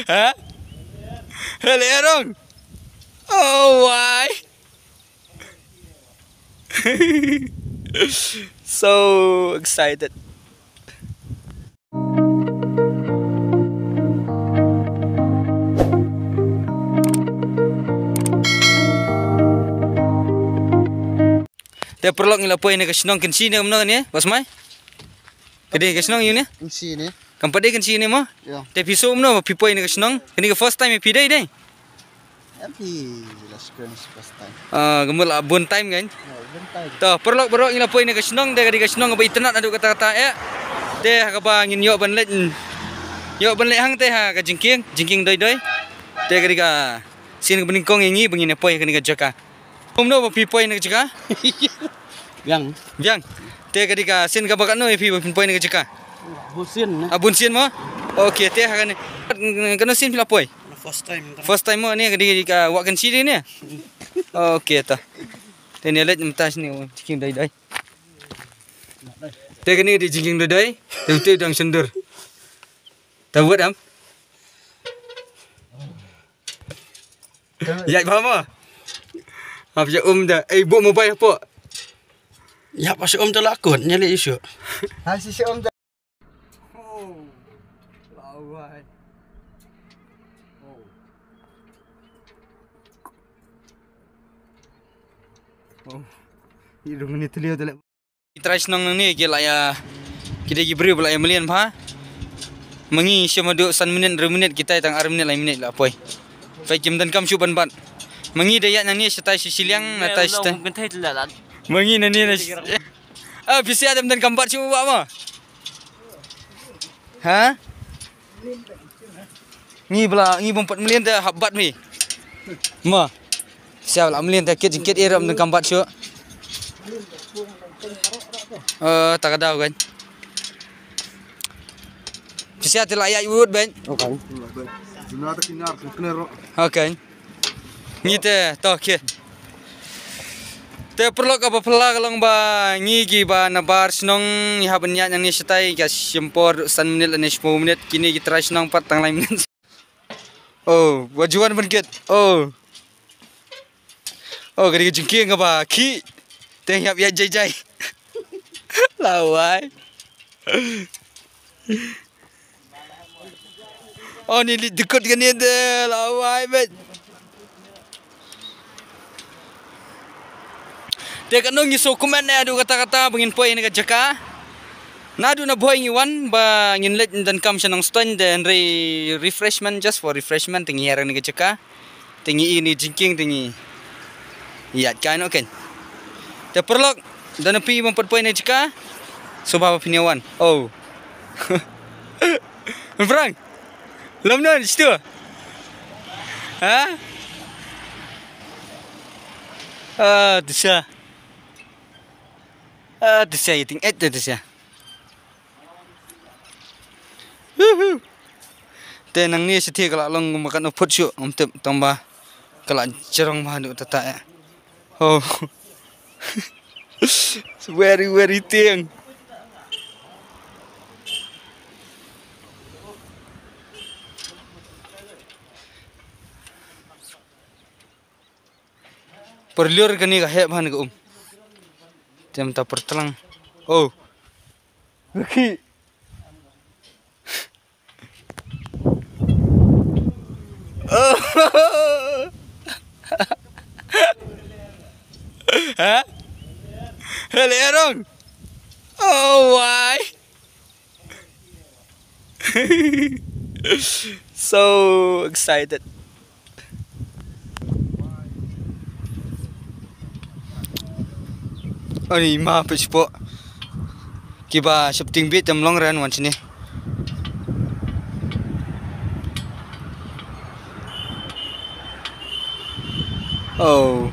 Hah? Hele erong. Oh why? So excited. Dia perlu ngilapoi ni kesenong kensi ni umno ni, bos mai. Kede kesenong yun ni? Kensi ni. Kampade kensi ni mo? Ya. Dia piso umno pipoi ni kesenong. Kini ke first time pidai dai. Tapi last first time. Gemul abun time kan? Ya, bentar. Toh perlu ngilapoi ni kesenong dia kede kesenong ba internet adu kata-kata ya. Dia ka ngin yo ban let. Yo ban let hang teh ha ka jingking doi. Dia kede ka sin beningkong ingi bengin poi kene ka jaka. Umno ba pipoi ni jaka? Yang. Te kadika sin ka bakat no ipi poi ni jaka. Busin. Abun sin mo? Okay, te kan kano sin pila poi. First time. First time mo ni kadika wak kan sini ni. Okay ta. Te ni let mtas ni ciking dai. Te kani di ciking dai. Te dang sendur. Tahu buat am? Ya faham. Apa je dah? Buat mobile apa? Ya pas tu lakon nyali isu. Ha si dah. Oh. Lawai. Oh. Hidung ni terlihat tak. Kita senang ni ke ya. Kita beri pula yang melian pa. Mengi siapa duk 1 minit 2 minit kita tang 6 minit lain minit lah poi. Fai kim dan kam syuban ban. Mengi daya nang ni setai siliang atas setai. Mengi nang ni. Bisa ada dan gambar cuba buat apa? Ha? Ni pula, ni pun 4 million dah habat ni. Ma. Siapa lah million dah kit era dan gambar cuba. Tak ada kan. Bisa ada layak urut ben. Okay. Benar tak kinar. Okay. Ni teh, toh ke. Te perlu apa pula kalau ba ngigi ba nabar senong ya banyak yang ni setai ka sempor 1 minit dan 10 minit kini kita try senong 4 tang lain minit. Oh, wajuan bangkit. Oh, kali jengking apa ki. Te yap ya jai. Lawai. Oh ni dekat kan ni de lawai bet. Dia kan nongi so komen ni adu kata-kata bengin poi ni jaka. Nadu na boy ngiwan ba ngin let dan kam senang stand dan refreshment just for refreshment tingi harang ni jaka. Tingi ini jingking tingi. Iya kan oken. Dia perlu dan pi mempat poi ni jaka. So bapa piniawan. Oh. Frank. Lam nan situ. Ha? Disa. Disa eating disa. Tenang ni setia kalau long makan opot syuk untuk tambah kalau cerong mahal tata ya. Oh. Very tiang. Perliur kani kahep bahan ke Jam tak pertelang. Oh. Lagi. Oh. Ha? Hele erong. Oh why? So excited. Oh ni mah pecipok. Kiba shifting bit jam long run wan sini. Oh.